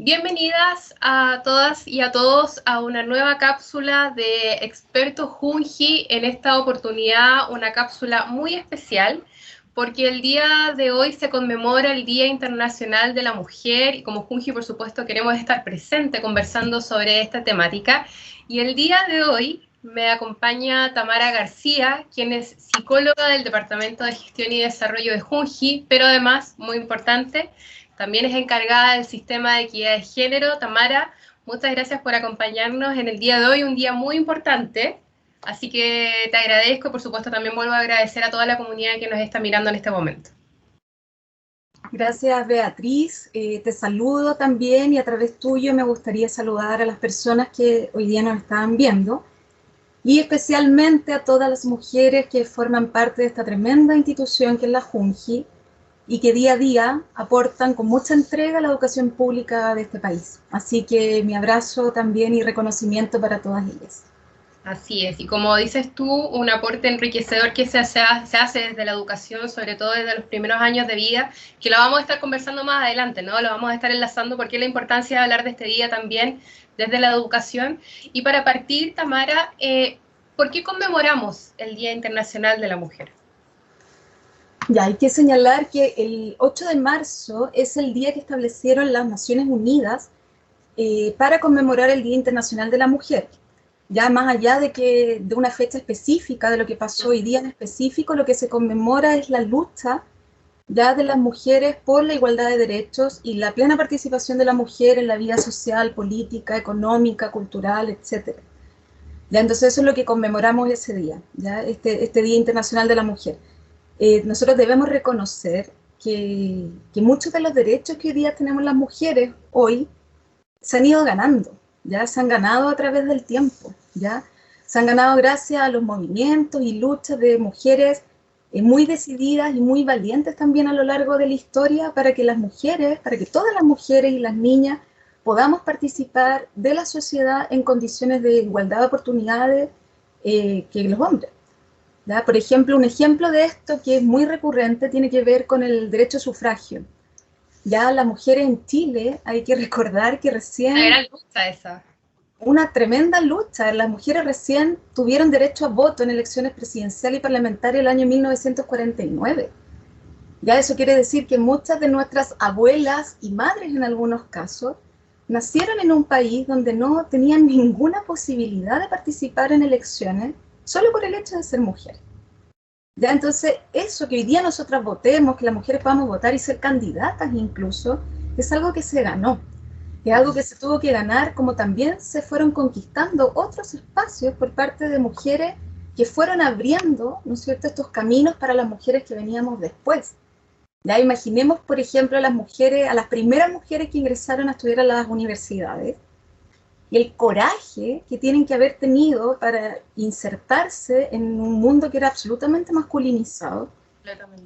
Bienvenidas a todas y a todos a una nueva cápsula de Expertos Junji. En esta oportunidad una cápsula muy especial porque el día de hoy se conmemora el Día Internacional de la Mujer y como Junji, por supuesto, queremos estar presente conversando sobre esta temática. Y el día de hoy me acompaña Tamara García, quien es psicóloga del Departamento de Gestión y Desarrollo de Junji, pero además, muy importante, también es encargada del sistema de equidad de género. Tamara, muchas gracias por acompañarnos en el día de hoy, un día muy importante. Así que te agradezco y por supuesto también vuelvo a agradecer a toda la comunidad que nos está mirando en este momento. Gracias, Beatriz. Te saludo también y a través tuyo me gustaría saludar a las personas que hoy día nos están viendo y especialmente a todas las mujeres que forman parte de esta tremenda institución que es la Junji y que día a día aportan con mucha entrega a la educación pública de este país. Así que mi abrazo también y reconocimiento para todas ellas. Así es, y como dices tú, un aporte enriquecedor que se hace desde la educación, sobre todo desde los primeros años de vida, que lo vamos a estar conversando más adelante, ¿no? Lo vamos a estar enlazando porque la importancia de hablar de este día también desde la educación. Y para partir, Tamara, ¿por qué conmemoramos el Día Internacional de la Mujer? Ya, hay que señalar que el 8 de marzo es el día que establecieron las Naciones Unidas para conmemorar el Día Internacional de la Mujer. Ya más allá de una fecha específica, de lo que pasó hoy día en específico, lo que se conmemora es la lucha ya de las mujeres por la igualdad de derechos y la plena participación de la mujer en la vida social, política, económica, cultural, etc. Ya, entonces eso es lo que conmemoramos ese día, ya este Día Internacional de la Mujer. Nosotros debemos reconocer que muchos de los derechos que hoy día tenemos las mujeres hoy se han ido ganando, ya se han ganado a través del tiempo, ya se han ganado gracias a los movimientos y luchas de mujeres muy decididas y muy valientes también a lo largo de la historia para que las mujeres, para que todas las mujeres y las niñas podamos participar de la sociedad en condiciones de igualdad de oportunidades que los hombres. ¿Ya? Por ejemplo, un ejemplo de esto que es muy recurrente tiene que ver con el derecho a sufragio. Ya las mujeres en Chile, hay que recordar que recién... Una gran lucha esa. Una tremenda lucha. Las mujeres recién tuvieron derecho a voto en elecciones presidenciales y parlamentarias el año 1949. Ya eso quiere decir que muchas de nuestras abuelas y madres en algunos casos nacieron en un país donde no tenían ninguna posibilidad de participar en elecciones solo por el hecho de ser mujer. Ya, entonces, eso que hoy día nosotras votemos, que las mujeres podamos votar y ser candidatas incluso, es algo que se ganó. Es algo que se tuvo que ganar, como también se fueron conquistando otros espacios por parte de mujeres que fueron abriendo, ¿no es cierto?, estos caminos para las mujeres que veníamos después. Ya imaginemos, por ejemplo, a las mujeres, a las primeras mujeres que ingresaron a estudiar a las universidades, y el coraje que tienen que haber tenido para insertarse en un mundo que era absolutamente masculinizado,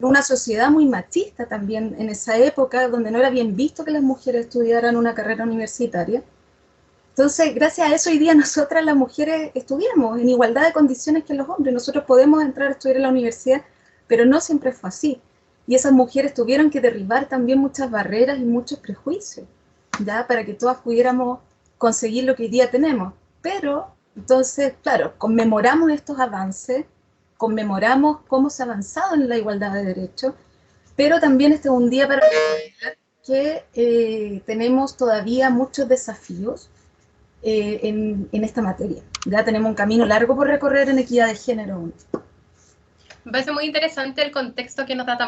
una sociedad muy machista también en esa época, donde no era bien visto que las mujeres estudiaran una carrera universitaria. Entonces, gracias a eso hoy día nosotras las mujeres estudiamos en igualdad de condiciones que los hombres. Nosotros podemos entrar a estudiar en la universidad, pero no siempre fue así. Y esas mujeres tuvieron que derribar también muchas barreras y muchos prejuicios, ¿ya? Para que todas pudiéramos conseguir lo que hoy día tenemos. Pero, entonces, claro, conmemoramos estos avances, conmemoramos cómo se ha avanzado en la igualdad de derechos, pero también este es un día para recordar que tenemos todavía muchos desafíos en esta materia. Ya tenemos un camino largo por recorrer en equidad de género. Me parece muy interesante el contexto que nos da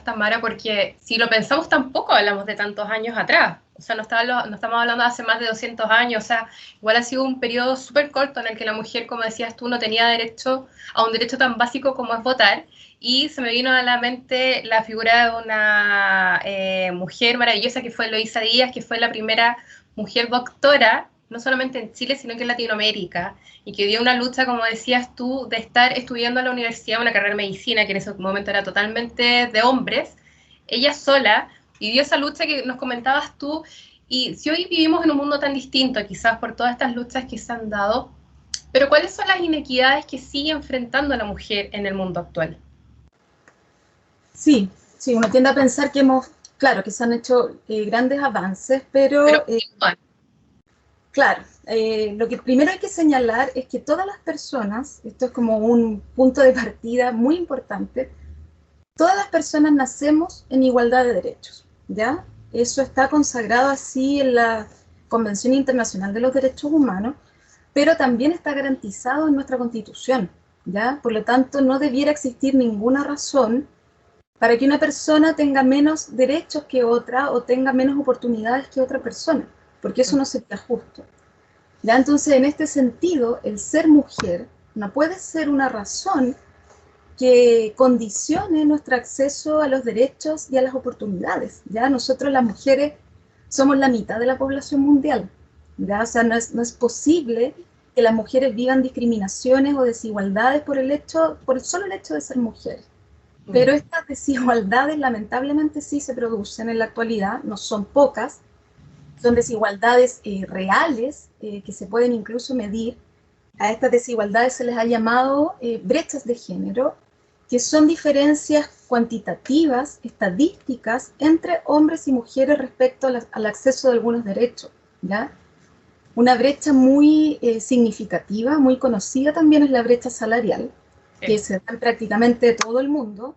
Tamara, porque si lo pensamos tampoco hablamos de tantos años atrás. O sea, no estamos hablando de hace más de 200 años. O sea, igual ha sido un periodo súper corto en el que la mujer, como decías tú, no tenía derecho a un derecho tan básico como es votar. Y se me vino a la mente la figura de una mujer maravillosa que fue Eloísa Díaz, que fue la primera mujer doctora, no solamente en Chile, sino que en Latinoamérica, y que dio una lucha, como decías tú, de estar estudiando en la universidad una carrera de medicina, que en ese momento era totalmente de hombres, ella sola, y dio esa lucha que nos comentabas tú, y si hoy vivimos en un mundo tan distinto, quizás por todas estas luchas que se han dado, pero ¿cuáles son las inequidades que sigue enfrentando a la mujer en el mundo actual? Sí, uno tiende a pensar que hemos claro que se han hecho grandes avances, pero bueno. claro, lo que primero hay que señalar es que todas las personas, esto es como un punto de partida muy importante, todas las personas nacemos en igualdad de derechos, ¿ya? Eso está consagrado así en la Convención Internacional de los Derechos Humanos, pero también está garantizado en nuestra Constitución, ¿ya? Por lo tanto, no debiera existir ninguna razón para que una persona tenga menos derechos que otra o tenga menos oportunidades que otra persona, porque eso no sería justo. ¿Ya? Entonces, en este sentido, el ser mujer no puede ser una razón que condicione nuestro acceso a los derechos y a las oportunidades. ¿Ya? Nosotros las mujeres somos la mitad de la población mundial. ¿Ya? O sea, no es posible que las mujeres vivan discriminaciones o desigualdades por el solo hecho de ser mujeres. Pero estas desigualdades lamentablemente sí se producen en la actualidad, no son pocas, son desigualdades reales que se pueden incluso medir. A estas desigualdades se les ha llamado brechas de género, que son diferencias cuantitativas, estadísticas, entre hombres y mujeres respecto al acceso de algunos derechos, ¿ya? Una brecha muy significativa, muy conocida también es la brecha salarial, que se da en prácticamente todo el mundo.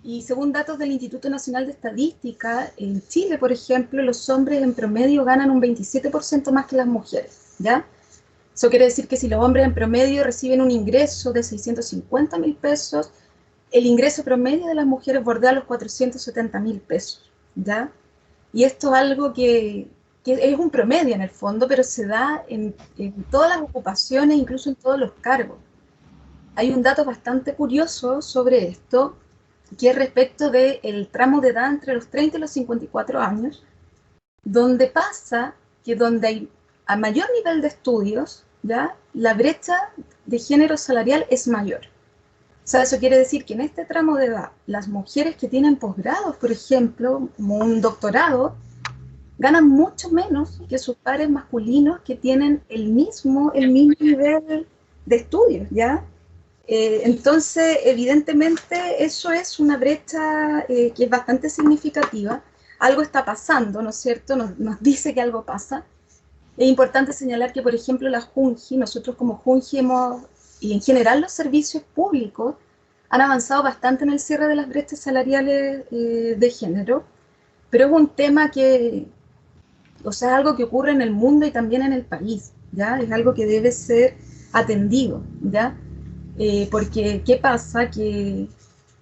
Y según datos del Instituto Nacional de Estadística, en Chile, por ejemplo, los hombres en promedio ganan un 27% más que las mujeres, ¿ya? Eso quiere decir que si los hombres en promedio reciben un ingreso de 650.000 pesos, el ingreso promedio de las mujeres bordea los 470.000 pesos, ¿ya? Y esto es algo que es un promedio en el fondo, pero se da en todas las ocupaciones, incluso en todos los cargos. Hay un dato bastante curioso sobre esto, que es respecto del tramo de edad entre los 30 y los 54 años, donde pasa que donde hay a mayor nivel de estudios, ¿ya? La brecha de género salarial es mayor. O sea, eso quiere decir que en este tramo de edad, las mujeres que tienen posgrados, por ejemplo, como un doctorado, ganan mucho menos que sus pares masculinos que tienen el mismo nivel de estudios, ¿ya? Entonces, evidentemente, eso es una brecha que es bastante significativa. Algo está pasando, ¿no es cierto? Nos dice que algo pasa. Es importante señalar que, por ejemplo, la Junji, nosotros como Junji y en general los servicios públicos, han avanzado bastante en el cierre de las brechas salariales de género, pero es un tema o sea, es algo que ocurre en el mundo y también en el país, ¿ya? Es algo que debe ser atendido, ¿ya? Porque, ¿qué pasa? Que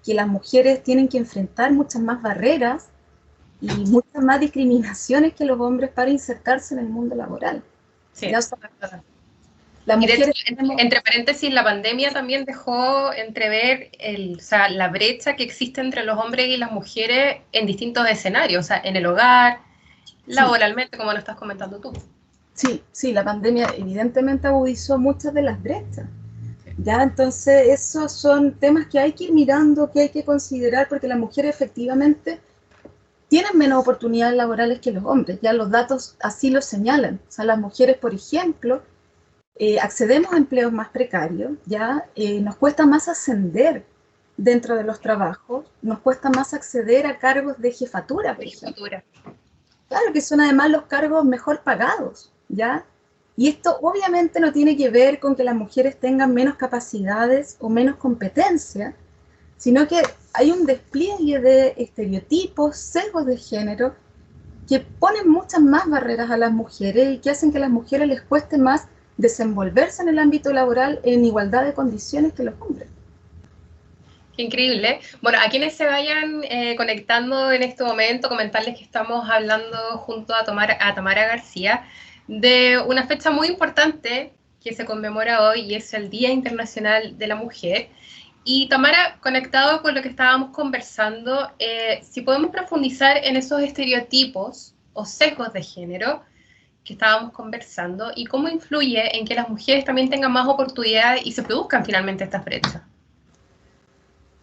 las mujeres tienen que enfrentar muchas más barreras y muchas más discriminaciones que los hombres para insertarse en el mundo laboral. Sí. ¿Ya? O sea, las mujeres entre paréntesis, la pandemia también dejó entrever la brecha que existe entre los hombres y las mujeres en distintos escenarios, o sea, en el hogar, laboralmente, como lo estás comentando tú. Sí, la pandemia evidentemente agudizó muchas de las brechas. ¿Ya? Entonces, esos son temas que hay que ir mirando, que hay que considerar, porque las mujeres efectivamente tienen menos oportunidades laborales que los hombres, ya los datos así lo señalan. O sea, las mujeres, por ejemplo, accedemos a empleos más precarios, ya nos cuesta más ascender dentro de los trabajos, nos cuesta más acceder a cargos de jefatura, por ejemplo. Claro que son además los cargos mejor pagados, ¿ya? Y esto obviamente no tiene que ver con que las mujeres tengan menos capacidades o menos competencia, sino que hay un despliegue de estereotipos, sesgos de género, que ponen muchas más barreras a las mujeres y que hacen que a las mujeres les cueste más desenvolverse en el ámbito laboral en igualdad de condiciones que los hombres. Qué increíble. Bueno, a quienes se vayan conectando en este momento, comentarles que estamos hablando junto a Tamara García de una fecha muy importante que se conmemora hoy y es el Día Internacional de la Mujer. Y Tamara, conectado con lo que estábamos conversando, si podemos profundizar en esos estereotipos o sesgos de género que estábamos conversando y cómo influye en que las mujeres también tengan más oportunidades y se produzcan finalmente estas brechas.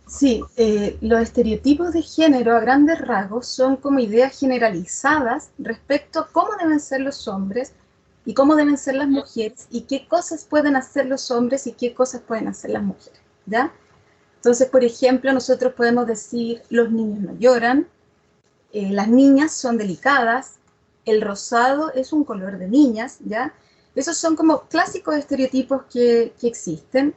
Sí, los estereotipos de género a grandes rasgos son como ideas generalizadas respecto a cómo deben ser los hombres y cómo deben ser las mujeres y qué cosas pueden hacer los hombres y qué cosas pueden hacer las mujeres, ¿ya? Entonces, por ejemplo, nosotros podemos decir los niños no lloran, las niñas son delicadas, el rosado es un color de niñas, ¿ya? Esos son como clásicos estereotipos que existen.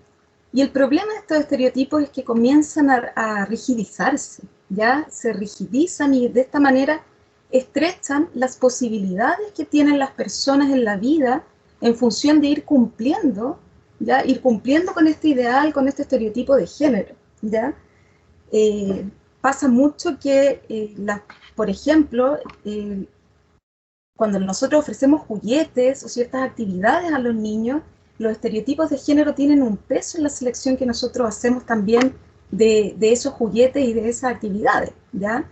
Y el problema de estos estereotipos es que comienzan a rigidizarse, ¿ya? Se rigidizan y de esta manera estrechan las posibilidades que tienen las personas en la vida en función de ir cumpliendo, ¿ya? Ir cumpliendo con este ideal, con este estereotipo de género, ¿ya? Pasa mucho que, por ejemplo, cuando nosotros ofrecemos juguetes o ciertas actividades a los niños, los estereotipos de género tienen un peso en la selección que nosotros hacemos también de esos juguetes y de esas actividades, ¿ya?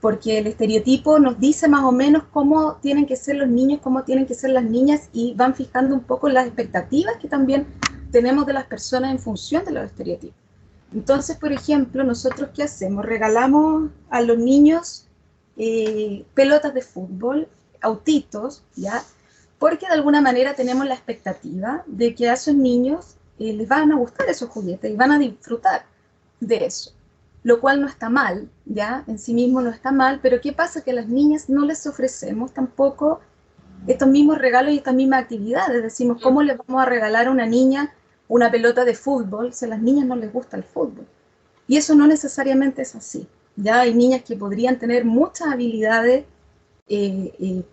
Porque el estereotipo nos dice más o menos cómo tienen que ser los niños, cómo tienen que ser las niñas, y van fijando un poco las expectativas que también tenemos de las personas en función de los estereotipos. Entonces, por ejemplo, nosotros ¿qué hacemos? Regalamos a los niños pelotas de fútbol, autitos, ¿ya? Porque de alguna manera tenemos la expectativa de que a esos niños les van a gustar esos juguetes y van a disfrutar de eso, lo cual no está mal, ¿ya? En sí mismo no está mal, pero ¿qué pasa? Que a las niñas no les ofrecemos tampoco estos mismos regalos y estas mismas actividades. Decimos, ¿cómo le vamos a regalar a una niña una pelota de fútbol si a las niñas no les gusta el fútbol? Y eso no necesariamente es así, ¿ya? Hay niñas que podrían tener muchas habilidades en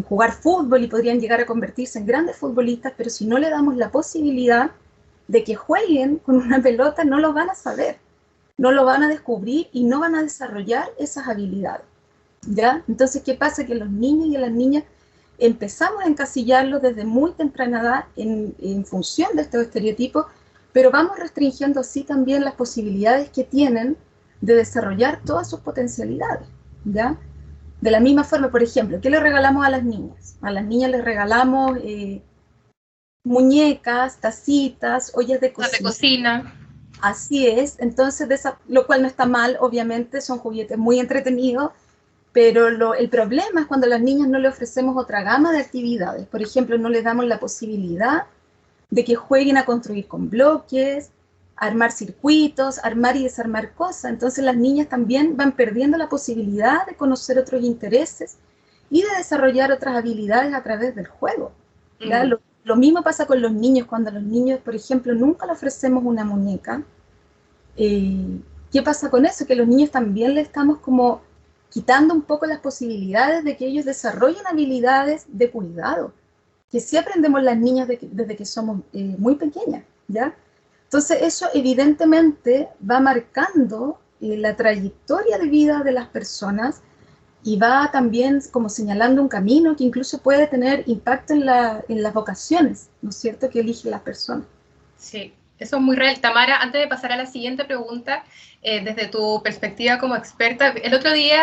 jugar fútbol y podrían llegar a convertirse en grandes futbolistas, pero si no le damos la posibilidad de que jueguen con una pelota, no lo van a saber, no lo van a descubrir y no van a desarrollar esas habilidades, ¿ya? Entonces, ¿qué pasa? Que los niños y las niñas empezamos a encasillarlos desde muy temprana edad en función de estos estereotipos, pero vamos restringiendo así también las posibilidades que tienen de desarrollar todas sus potencialidades, ¿ya? De la misma forma, por ejemplo, ¿qué le regalamos a las niñas? A las niñas les regalamos muñecas, tacitas, ollas de cocina. Así es, entonces, lo cual no está mal, obviamente, son juguetes muy entretenidos, pero el problema es cuando a las niñas no le ofrecemos otra gama de actividades. Por ejemplo, no les damos la posibilidad de que jueguen a construir con bloques, armar circuitos, armar y desarmar cosas. Entonces las niñas también van perdiendo la posibilidad de conocer otros intereses y de desarrollar otras habilidades a través del juego. ¿Ya? Lo mismo pasa con los niños. Cuando a los niños, por ejemplo, nunca le ofrecemos una muñeca, ¿qué pasa con eso? Que a los niños también le estamos como quitando un poco las posibilidades de que ellos desarrollen habilidades de cuidado, que sí aprendemos las niñas desde que somos muy pequeñas, ¿ya? Entonces eso evidentemente va marcando la trayectoria de vida de las personas y va también como señalando un camino que incluso puede tener impacto en las vocaciones, ¿no es cierto?, que eligen las personas. Sí, eso es muy real. Tamara, antes de pasar a la siguiente pregunta, desde tu perspectiva como experta, el otro día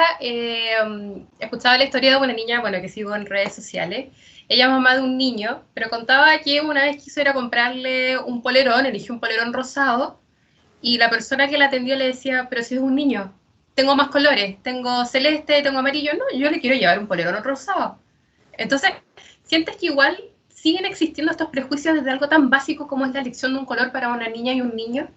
escuchaba la historia de una niña, bueno, que sigo en redes sociales. Ella es mamá de un niño, pero contaba que una vez quiso ir a comprarle un polerón, eligió un polerón rosado, y la persona que la atendió le decía, pero si es un niño, tengo más colores, tengo celeste, tengo amarillo, no, yo le quiero llevar un polerón rosado. Entonces, ¿sientes que igual siguen existiendo estos prejuicios desde algo tan básico como es la elección de un color para una niña y un niño?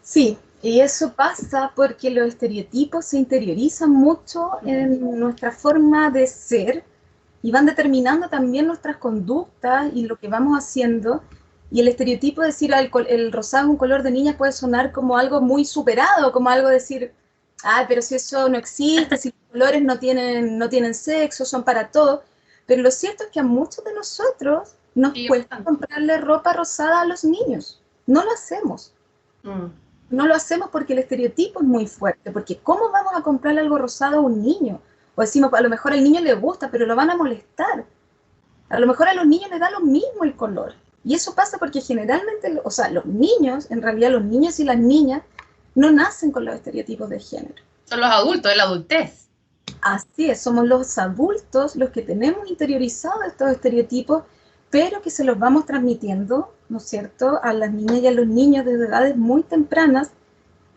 Sí, y eso pasa porque los estereotipos se interiorizan mucho en nuestra forma de ser y van determinando también nuestras conductas y lo que vamos haciendo. Y el estereotipo de decir el rosado es un color de niña puede sonar como algo muy superado, como algo de decir, pero si eso no existe, si los colores no tienen sexo, son para todo. Pero lo cierto es que a muchos de nosotros nos cuesta comprarle ropa rosada a los niños. No lo hacemos. No lo hacemos porque el estereotipo es muy fuerte, porque ¿cómo vamos a comprarle algo rosado a un niño? O decimos, a lo mejor al niño le gusta, pero lo van a molestar. A lo mejor a los niños les da lo mismo el color. Y eso pasa porque generalmente, o sea, los niños, en realidad los niños y las niñas, no nacen con los estereotipos de género. Son los adultos, de la adultez. Así es, somos los adultos los que tenemos interiorizados estos estereotipos, pero que se los vamos transmitiendo, ¿no es cierto?, a las niñas y a los niños desde edades muy tempranas,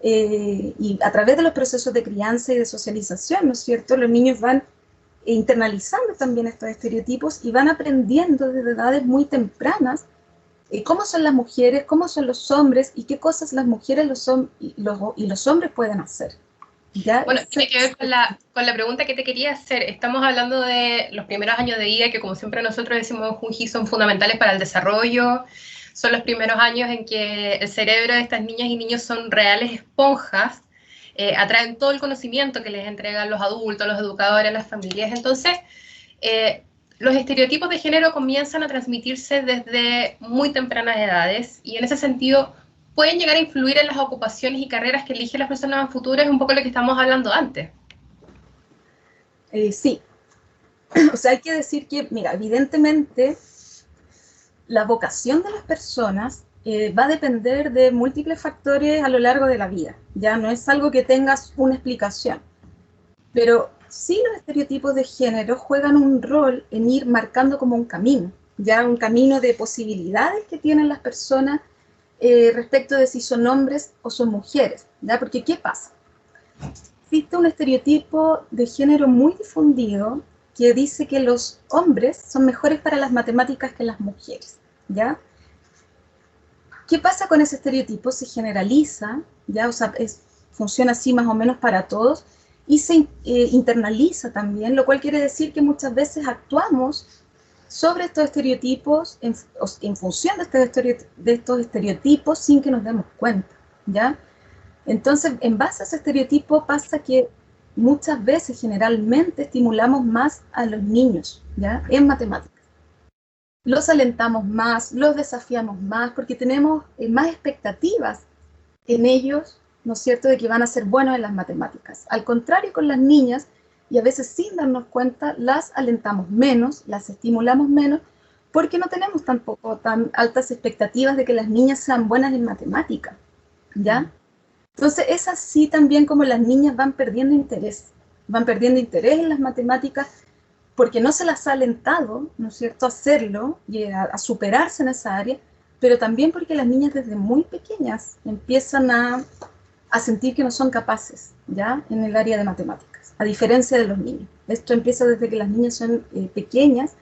y a través de los procesos de crianza y de socialización, ¿no es cierto?, los niños van internalizando también estos estereotipos y van aprendiendo desde edades muy tempranas cómo son las mujeres, cómo son los hombres y qué cosas las mujeres y los hombres pueden hacer. ¿ya? Bueno, tiene que ver con la pregunta que te quería hacer. Estamos hablando de los primeros años de vida, que como siempre nosotros decimos, Junji, son fundamentales para el desarrollo. Son los primeros años en que el cerebro de estas niñas y niños son reales esponjas, atraen todo el conocimiento que les entregan los adultos, los educadores, las familias. Entonces, los estereotipos de género comienzan a transmitirse desde muy tempranas edades y en ese sentido pueden llegar a influir en las ocupaciones y carreras que eligen las personas en futuro, es un poco lo que estamos hablando antes. Sí, o sea, hay que decir que, mira, evidentemente la vocación de las personas va a depender de múltiples factores a lo largo de la vida, ya no es algo que tengas una explicación, pero sí los estereotipos de género juegan un rol en ir marcando como un camino, ya un camino de posibilidades que tienen las personas respecto de si son hombres o son mujeres, ¿ya? Porque ¿qué pasa? Existe un estereotipo de género muy difundido que dice que los hombres son mejores para las matemáticas que las mujeres, ¿ya? ¿Qué pasa con ese estereotipo? Se generaliza, ¿ya? O sea, funciona así más o menos para todos, y se internaliza también, lo cual quiere decir que muchas veces actuamos sobre estos estereotipos, en función de estos estereotipos, sin que nos demos cuenta, ¿ya? Entonces, en base a ese estereotipo pasa que muchas veces, generalmente, estimulamos más a los niños, ¿ya? En matemáticas. Los alentamos más, los desafiamos más, porque tenemos más expectativas en ellos, ¿no es cierto?, de que van a ser buenos en las matemáticas. Al contrario con las niñas, y a veces sin darnos cuenta, las alentamos menos, las estimulamos menos, porque no tenemos tampoco tan altas expectativas de que las niñas sean buenas en matemáticas, ¿ya? Entonces es así también como las niñas van perdiendo interés en las matemáticas, porque no se las ha alentado, ¿no es cierto?, a hacerlo y a superarse en esa área, pero también porque las niñas desde muy pequeñas empiezan a sentir que no son capaces, ¿ya?, en el área de matemáticas, a diferencia de los niños. Esto empieza desde que las niñas son pequeñas,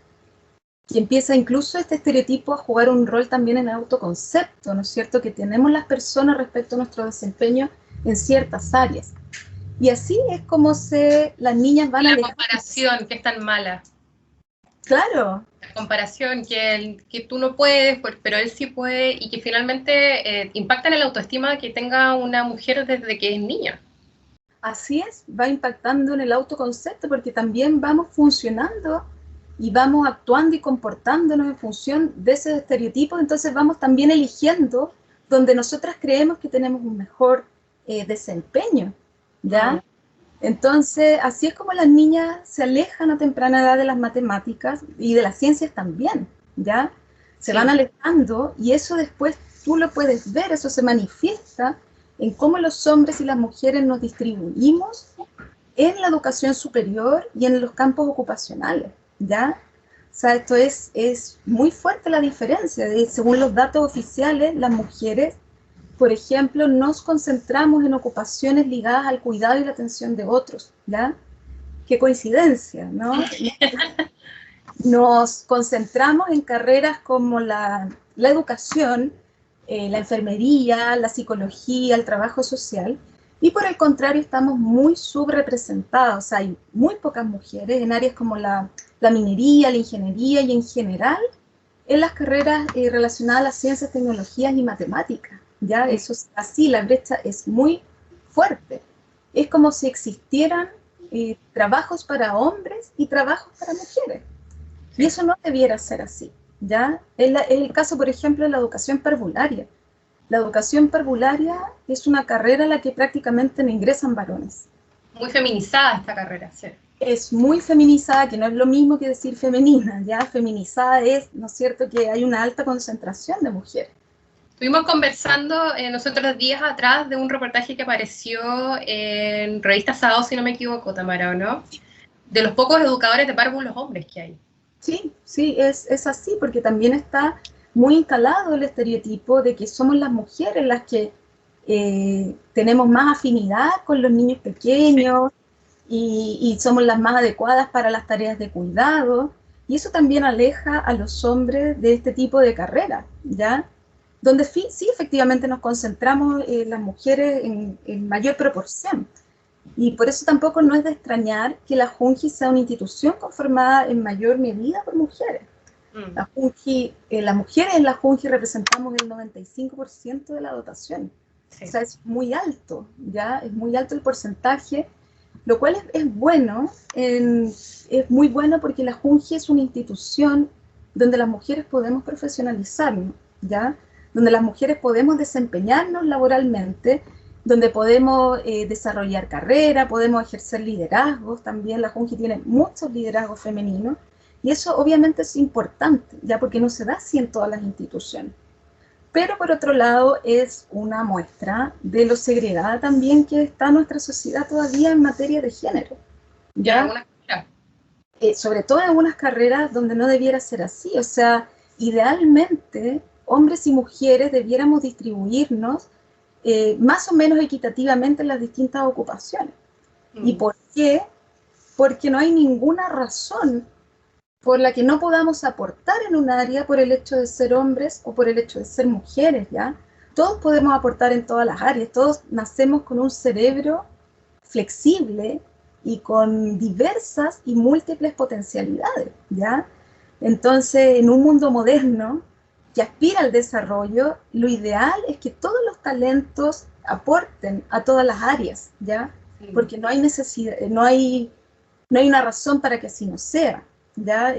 y empieza incluso este estereotipo a jugar un rol también en el autoconcepto, ¿no es cierto?, que tenemos las personas respecto a nuestro desempeño en ciertas áreas. Y así es como las niñas van a... La comparación, que es tan mala. Claro. La comparación, que tú no puedes, pero él sí puede, y que finalmente impacta en la autoestima que tenga una mujer desde que es niña. Así es, va impactando en el autoconcepto, porque también vamos funcionando y vamos actuando y comportándonos en función de ese estereotipo, entonces vamos también eligiendo donde nosotras creemos que tenemos un mejor desempeño, ¿ya? Entonces, así es como las niñas se alejan a temprana edad de las matemáticas y de las ciencias también, ¿ya? Se van alejando, y eso después tú lo puedes ver, eso se manifiesta en cómo los hombres y las mujeres nos distribuimos en la educación superior y en los campos ocupacionales, ¿ya? O sea, esto es muy fuerte la diferencia. Según los datos oficiales, las mujeres, por ejemplo, nos concentramos en ocupaciones ligadas al cuidado y la atención de otros, ¿ya? Qué coincidencia, ¿no? Nos concentramos en carreras como la educación, la enfermería, la psicología, el trabajo social, y por el contrario estamos muy subrepresentados. O sea, hay muy pocas mujeres en áreas como la minería, la ingeniería y en general en las carreras relacionadas a las ciencias, tecnologías y matemáticas. Ya, eso es así, la brecha es muy fuerte. Es como si existieran trabajos para hombres y trabajos para mujeres. Y eso no debiera ser así, ¿ya? Es el caso, por ejemplo, de la educación parvularia. La educación parvularia es una carrera a la que prácticamente no ingresan varones. Muy feminizada esta carrera, sí. Es muy feminizada, que no es lo mismo que decir femenina, ¿ya? Feminizada es, ¿no es cierto?, que hay una alta concentración de mujeres. Estuvimos conversando nosotros días atrás de un reportaje que apareció en Revista Sábado, si no me equivoco, Tamara, ¿o no? De los pocos educadores de párvulos hombres que hay. Sí, sí, es así, porque también está muy instalado el estereotipo de que somos las mujeres las que tenemos más afinidad con los niños pequeños y somos las más adecuadas para las tareas de cuidado, y eso también aleja a los hombres de este tipo de carrera, ¿ya? Donde sí, efectivamente nos concentramos las mujeres en mayor proporción. Y por eso tampoco no es de extrañar que la Junji sea una institución conformada en mayor medida por mujeres. La Junji, las mujeres en la Junji representamos el 95% de la dotación. Sí. O sea, es muy alto, ¿ya? Es muy alto el porcentaje, lo cual es bueno, es muy bueno porque la Junji es una institución donde las mujeres podemos profesionalizarnos, ¿ya? Donde las mujeres podemos desempeñarnos laboralmente, donde podemos desarrollar carrera, podemos ejercer liderazgos también. La Junji tiene muchos liderazgos femeninos, y eso obviamente es importante, ya porque no se da así en todas las instituciones. Pero por otro lado es una muestra de lo segregada también que está nuestra sociedad todavía en materia de género, ¿ya? Sobre todo en algunas carreras donde no debiera ser así. O sea, idealmente hombres y mujeres debiéramos distribuirnos más o menos equitativamente en las distintas ocupaciones. ¿Y por qué? Porque no hay ninguna razón por la que no podamos aportar en un área por el hecho de ser hombres o por el hecho de ser mujeres, ¿ya? Todos podemos aportar en todas las áreas, todos nacemos con un cerebro flexible y con diversas y múltiples potencialidades, ¿ya? Entonces, en un mundo moderno que aspira al desarrollo, lo ideal es que todos los talentos aporten a todas las áreas, ¿ya? Porque no hay necesidad, no hay una razón para que así no sea, ¿ya?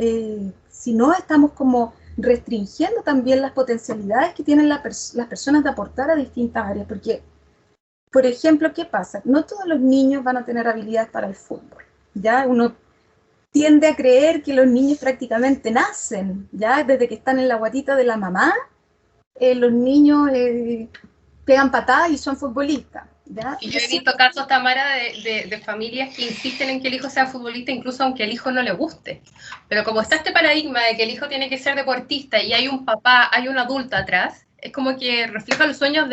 Si no, estamos como restringiendo también las potencialidades que tienen las personas de aportar a distintas áreas, porque, por ejemplo, ¿qué pasa? No todos los niños van a tener habilidades para el fútbol, ¿ya? Uno tiende a creer que los niños prácticamente nacen, ¿ya? Desde que están en la guatita de la mamá, los niños pegan patadas y son futbolistas, ¿ya? Y yo he visto casos, Tamara, de familias que insisten en que el hijo sea futbolista, incluso aunque el hijo no le guste. Pero como está este paradigma de que el hijo tiene que ser deportista y hay un papá, hay un adulto atrás, es como que refleja los sueños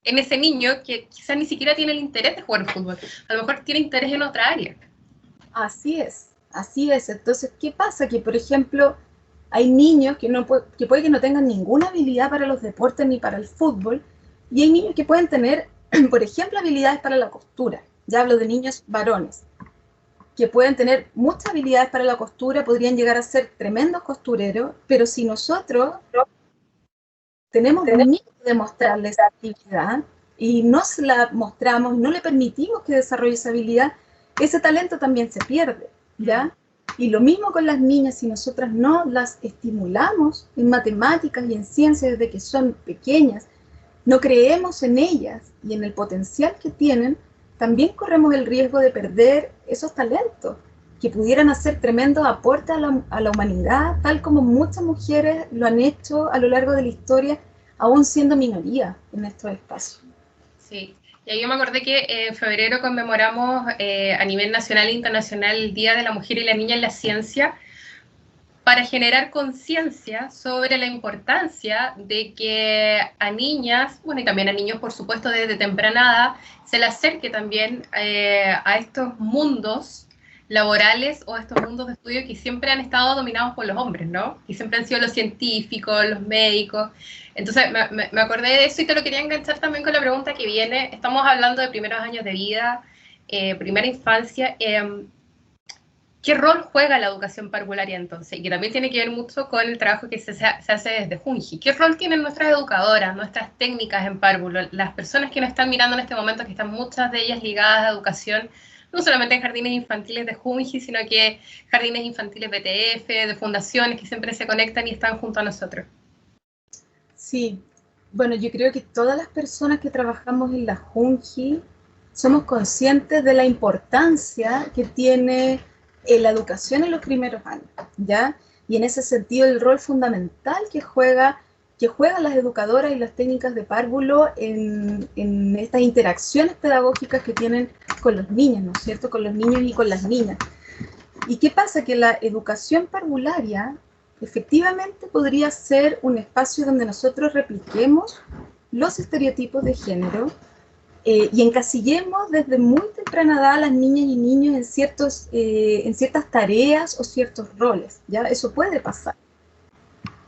en ese niño que quizás ni siquiera tiene el interés de jugar fútbol. A lo mejor tiene interés en otra área. Así es, así es. Entonces, ¿qué pasa? Que, por ejemplo, hay niños que puede que no tengan ninguna habilidad para los deportes ni para el fútbol, y hay niños que pueden tener, por ejemplo, habilidades para la costura. Ya hablo de niños varones, que pueden tener muchas habilidades para la costura, podrían llegar a ser tremendos costureros, pero si nosotros tenemos miedo de mostrarles esa actividad y no se la mostramos, no le permitimos que desarrolle esa habilidad, ese talento también se pierde, ¿ya? Y lo mismo con las niñas, si nosotras no las estimulamos en matemáticas y en ciencias desde que son pequeñas, no creemos en ellas y en el potencial que tienen, también corremos el riesgo de perder esos talentos que pudieran hacer tremendo aporte a la humanidad, tal como muchas mujeres lo han hecho a lo largo de la historia, aún siendo minoría en estos espacios. Sí, y ahí yo me acordé que en febrero conmemoramos a nivel nacional e internacional el Día de la Mujer y la Niña en la Ciencia, para generar conciencia sobre la importancia de que a niñas, bueno, y también a niños, por supuesto, desde temprana edad, se les acerque también a estos mundos laborales o a estos mundos de estudio que siempre han estado dominados por los hombres, ¿no? Y siempre han sido los científicos, los médicos. Entonces, me acordé de eso y te lo quería enganchar también con la pregunta que viene. Estamos hablando de primeros años de vida, primera infancia. ¿Qué rol juega la educación parvularia entonces? Y que también tiene que ver mucho con el trabajo que se hace desde Junji. ¿Qué rol tienen nuestras educadoras, nuestras técnicas en párvulo, las personas que nos están mirando en este momento, que están muchas de ellas ligadas a educación, no solamente en jardines infantiles de Junji, sino que jardines infantiles BTF, de fundaciones que siempre se conectan y están junto a nosotros? Sí, bueno, yo creo que todas las personas que trabajamos en la Junji somos conscientes de la importancia que tiene la educación en los primeros años, ¿ya? Y en ese sentido el rol fundamental que juegan las educadoras y las técnicas de párvulo en estas interacciones pedagógicas que tienen con los niños, ¿no es cierto? Con los niños y con las niñas. ¿Y qué pasa? Que la educación parvularia efectivamente podría ser un espacio donde nosotros repliquemos los estereotipos de género, y encasillemos desde muy temprana edad a las niñas y niños en ciertas tareas o ciertos roles, ¿ya? Eso puede pasar.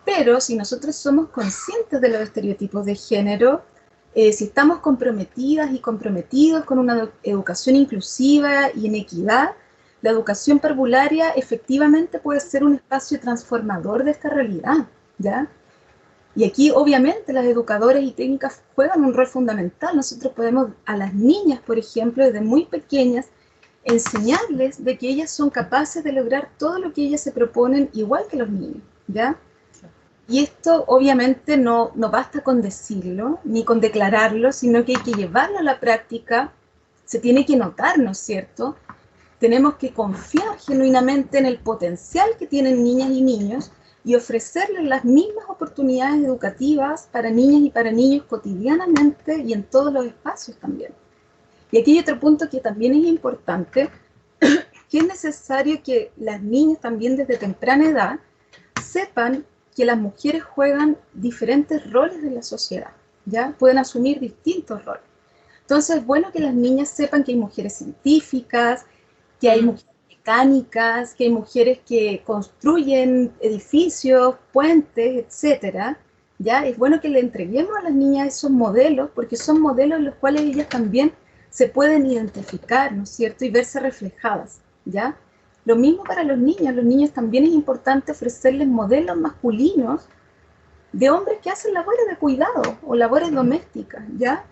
Pero si nosotros somos conscientes de los estereotipos de género, Si estamos comprometidas y comprometidos con una educación inclusiva y en equidad, la educación parvularia efectivamente puede ser un espacio transformador de esta realidad, ¿ya? Y aquí, obviamente, las educadoras y técnicas juegan un rol fundamental. Nosotros podemos a las niñas, por ejemplo, desde muy pequeñas, enseñarles de que ellas son capaces de lograr todo lo que ellas se proponen, igual que los niños, ¿ya? Y esto, obviamente, no basta con decirlo, ni con declararlo, sino que hay que llevarlo a la práctica, se tiene que notar, ¿no es cierto? Tenemos que confiar genuinamente en el potencial que tienen niñas y niños, y ofrecerles las mismas oportunidades educativas para niñas y para niños cotidianamente y en todos los espacios también. Y aquí hay otro punto que también es importante, que es necesario que las niñas también desde temprana edad sepan que las mujeres juegan diferentes roles en la sociedad, ¿ya? Pueden asumir distintos roles. Entonces es bueno que las niñas sepan que hay mujeres científicas, que hay mujeres mecánicas, que hay mujeres que construyen edificios, puentes, etcétera, ¿ya? Es bueno que le entreguemos a las niñas esos modelos, porque son modelos en los cuales ellas también se pueden identificar, ¿no es cierto? Y verse reflejadas, ¿ya? Lo mismo para los niños también es importante ofrecerles modelos masculinos de hombres que hacen labores de cuidado o labores domésticas, ¿ya?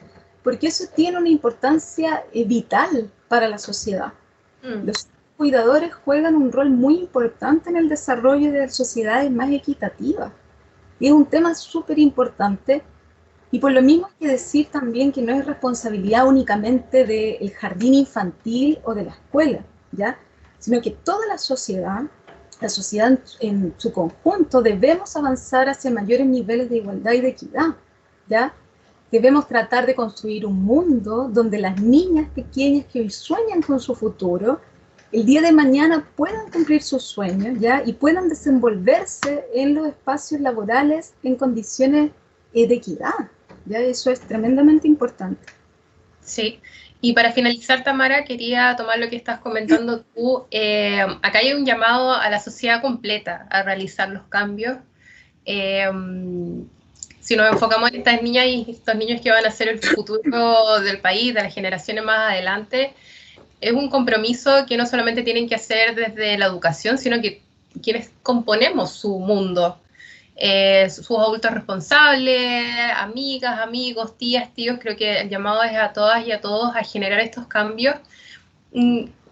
Porque eso tiene una importancia vital para la sociedad. Los cuidadores juegan un rol muy importante en el desarrollo de sociedades más equitativas. Y es un tema súper importante. Y por lo mismo hay que decir también que no es responsabilidad únicamente del jardín infantil o de la escuela, ¿ya? Sino que toda la sociedad en su conjunto, debemos avanzar hacia mayores niveles de igualdad y de equidad, ¿ya? Debemos tratar de construir un mundo donde las niñas pequeñas que hoy sueñan con su futuro, el día de mañana puedan cumplir sus sueños, ¿ya? Y puedan desenvolverse en los espacios laborales en condiciones de equidad, ¿ya? Eso es tremendamente importante. Sí, y para finalizar, Tamara, quería tomar lo que estás comentando tú. Acá hay un llamado a la sociedad completa a realizar los cambios. Si nos enfocamos en estas niñas y estos niños que van a ser el futuro del país, de las generaciones más adelante, es un compromiso que no solamente tienen que hacer desde la educación, sino que quienes componemos su mundo. Sus adultos responsables, amigas, amigos, tías, tíos, creo que el llamado es a todas y a todos a generar estos cambios.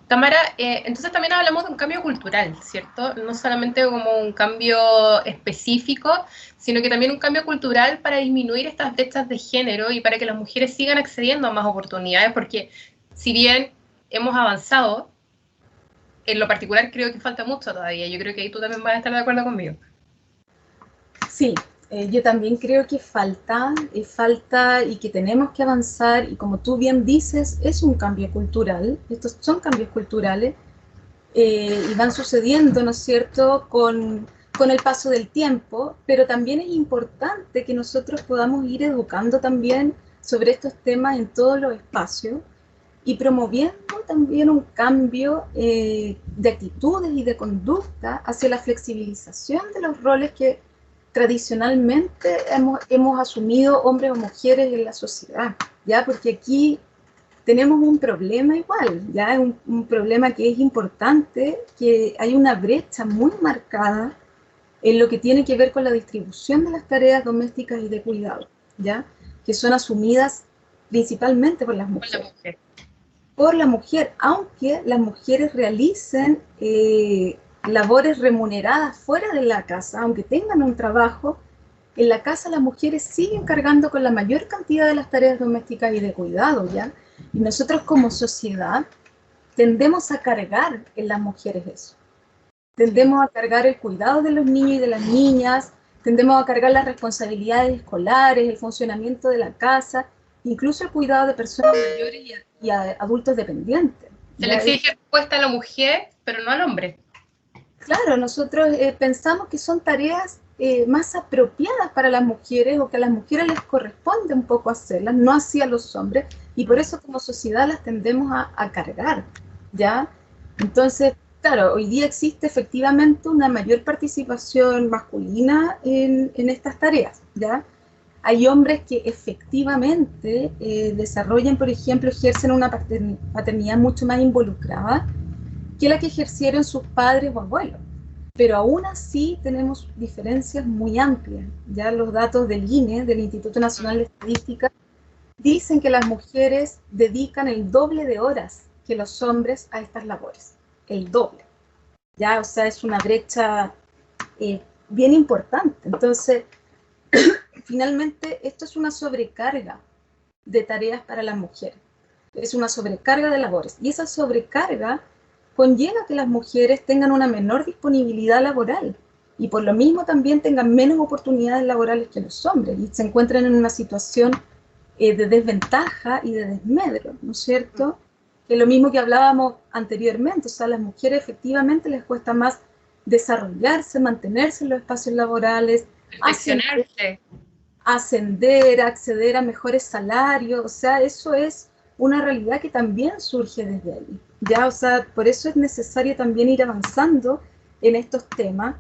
Tamara, entonces también hablamos de un cambio cultural, ¿cierto? No solamente como un cambio específico, sino que también un cambio cultural para disminuir estas brechas de género y para que las mujeres sigan accediendo a más oportunidades, porque si bien hemos avanzado, en lo particular creo que falta mucho todavía. Yo creo que ahí tú también vas a estar de acuerdo conmigo. Sí, yo también creo que falta y que tenemos que avanzar, y como tú bien dices, es un cambio cultural, estos son cambios culturales, y van sucediendo, ¿no es cierto?, con el paso del tiempo, pero también es importante que nosotros podamos ir educando también sobre estos temas en todos los espacios, y promoviendo también un cambio de actitudes y de conducta hacia la flexibilización de los roles que tradicionalmente hemos asumido hombres o mujeres en la sociedad, ¿ya? Porque aquí tenemos un problema igual, ¿ya? Es un problema que es importante, que hay una brecha muy marcada en lo que tiene que ver con la distribución de las tareas domésticas y de cuidado, ¿ya? Que son asumidas principalmente por las mujeres. Por la mujer, aunque las mujeres realicen labores remuneradas fuera de la casa, aunque tengan un trabajo, en la casa las mujeres siguen cargando con la mayor cantidad de las tareas domésticas y de cuidado, ¿ya? Y nosotros como sociedad tendemos a cargar en las mujeres eso. Tendemos a cargar el cuidado de los niños y de las niñas, tendemos a cargar las responsabilidades escolares, el funcionamiento de la casa, incluso el cuidado de personas mayores y a adultos dependientes. Se le exige respuesta a la mujer, pero no al hombre. Claro, nosotros pensamos que son tareas más apropiadas para las mujeres, o que a las mujeres les corresponde un poco hacerlas, no así a los hombres, y por eso como sociedad las tendemos a cargar, ¿ya? Entonces, claro, hoy día existe efectivamente una mayor participación masculina en estas tareas, ¿ya? Hay hombres que efectivamente desarrollan, por ejemplo, ejercen una paternidad mucho más involucrada que la que ejercieron sus padres o abuelos. Pero aún así tenemos diferencias muy amplias. Ya los datos del INE, del Instituto Nacional de Estadística, dicen que las mujeres dedican el doble de horas que los hombres a estas labores. El doble. Ya, o sea, es una brecha bien importante. Entonces, finalmente, esto es una sobrecarga de tareas para las mujeres. Es una sobrecarga de labores. Y esa sobrecarga conlleva que las mujeres tengan una menor disponibilidad laboral y por lo mismo también tengan menos oportunidades laborales que los hombres y se encuentran en una situación de desventaja y de desmedro, ¿no es cierto? Que lo mismo que hablábamos anteriormente, o sea, a las mujeres efectivamente les cuesta más desarrollarse, mantenerse en los espacios laborales, ascender, acceder a mejores salarios, o sea, eso es una realidad que también surge desde ahí. Ya, o sea, por eso es necesario también ir avanzando en estos temas,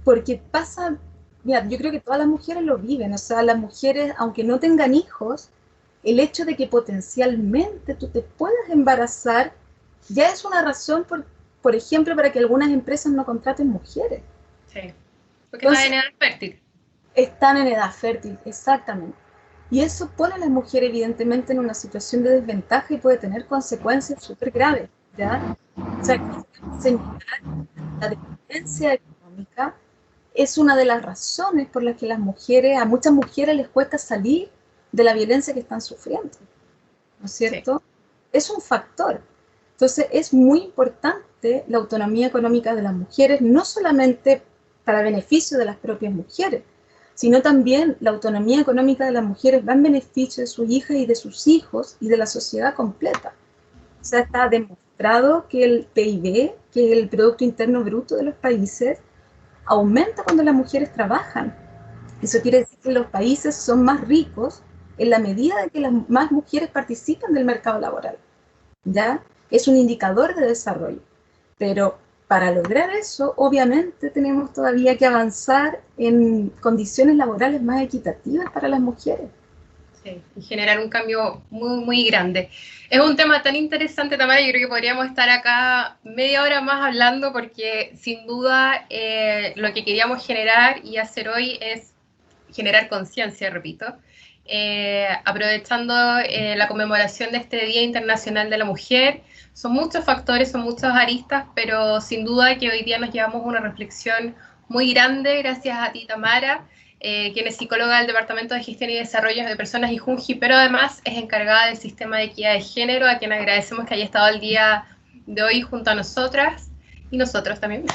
porque pasa, mira, yo creo que todas las mujeres lo viven, o sea, las mujeres, aunque no tengan hijos, el hecho de que potencialmente tú te puedas embarazar ya es una razón, por ejemplo, para que algunas empresas no contraten mujeres. Sí, porque están en edad fértil. Están en edad fértil, exactamente. Y eso pone a las mujeres evidentemente en una situación de desventaja y puede tener consecuencias súper graves, ¿ya? O sea, la dependencia económica es una de las razones por las que a muchas mujeres les cuesta salir de la violencia que están sufriendo, ¿no es cierto? Sí. Es un factor. Entonces es muy importante la autonomía económica de las mujeres, no solamente para beneficio de las propias mujeres, sino también la autonomía económica de las mujeres va en beneficio de sus hijas y de sus hijos y de la sociedad completa. O sea, está demostrado que el PIB, que es el Producto Interno Bruto de los países, aumenta cuando las mujeres trabajan. Eso quiere decir que los países son más ricos en la medida de que las más mujeres participan del mercado laboral. ¿Ya? Es un indicador de desarrollo. Pero para lograr eso, obviamente tenemos todavía que avanzar en condiciones laborales más equitativas para las mujeres. Sí, y generar un cambio muy, muy grande. Es un tema tan interesante, Tamara, yo creo que podríamos estar acá media hora más hablando porque sin duda lo que queríamos generar y hacer hoy es generar conciencia, repito, aprovechando la conmemoración de este Día Internacional de la Mujer. Son muchos factores, son muchas aristas, pero sin duda que hoy día nos llevamos una reflexión muy grande, gracias a ti, Tamara, quien es psicóloga del Departamento de Gestión y Desarrollo de Personas y Junji, pero además es encargada del sistema de equidad de género, a quien agradecemos que haya estado el día de hoy junto a nosotras. Y nosotros también.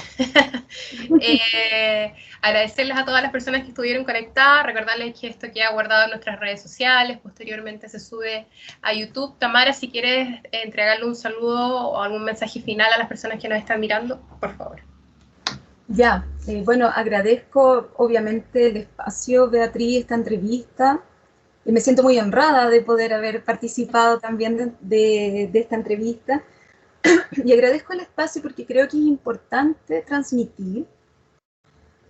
Agradecerles a todas las personas que estuvieron conectadas, recordarles que esto queda guardado en nuestras redes sociales, posteriormente se sube a YouTube. Tamara, si quieres entregarle un saludo o algún mensaje final a las personas que nos están mirando, por favor. Ya, bueno, agradezco obviamente el espacio, Beatriz, esta entrevista. Me siento muy honrada de poder haber participado también de esta entrevista. Y agradezco el espacio porque creo que es importante transmitir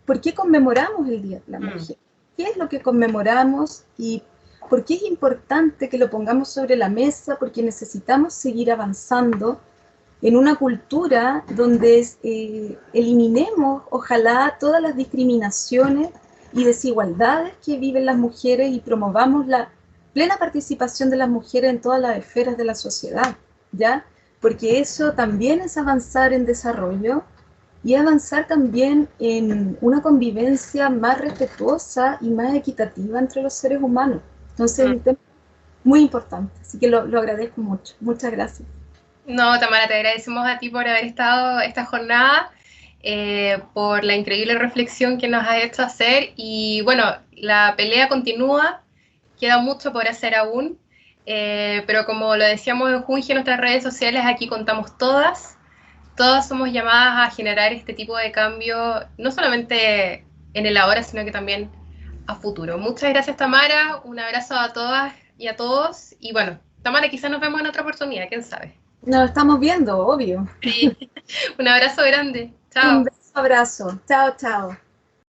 por qué conmemoramos el Día de la Mujer. ¿Qué es lo que conmemoramos y por qué es importante que lo pongamos sobre la mesa? Porque necesitamos seguir avanzando en una cultura donde eliminemos, ojalá, todas las discriminaciones y desigualdades que viven las mujeres y promovamos la plena participación de las mujeres en todas las esferas de la sociedad, ¿ya? Porque eso también es avanzar en desarrollo y avanzar también en una convivencia más respetuosa y más equitativa entre los seres humanos. Entonces, es un tema muy importante, así que lo agradezco mucho. Muchas gracias. No, Tamara, te agradecemos a ti por haber estado esta jornada, por la increíble reflexión que nos has hecho hacer y bueno, la pelea continúa, queda mucho por hacer aún. Pero como lo decíamos en Junji en nuestras redes sociales, aquí contamos todas somos llamadas a generar este tipo de cambio, no solamente en el ahora, sino que también a futuro. Muchas gracias, Tamara, un abrazo a todas y a todos, y bueno, Tamara, quizás nos vemos en otra oportunidad, quién sabe. Nos estamos viendo, obvio. Sí. Un abrazo grande, chao. Un beso, abrazo, chao, chao.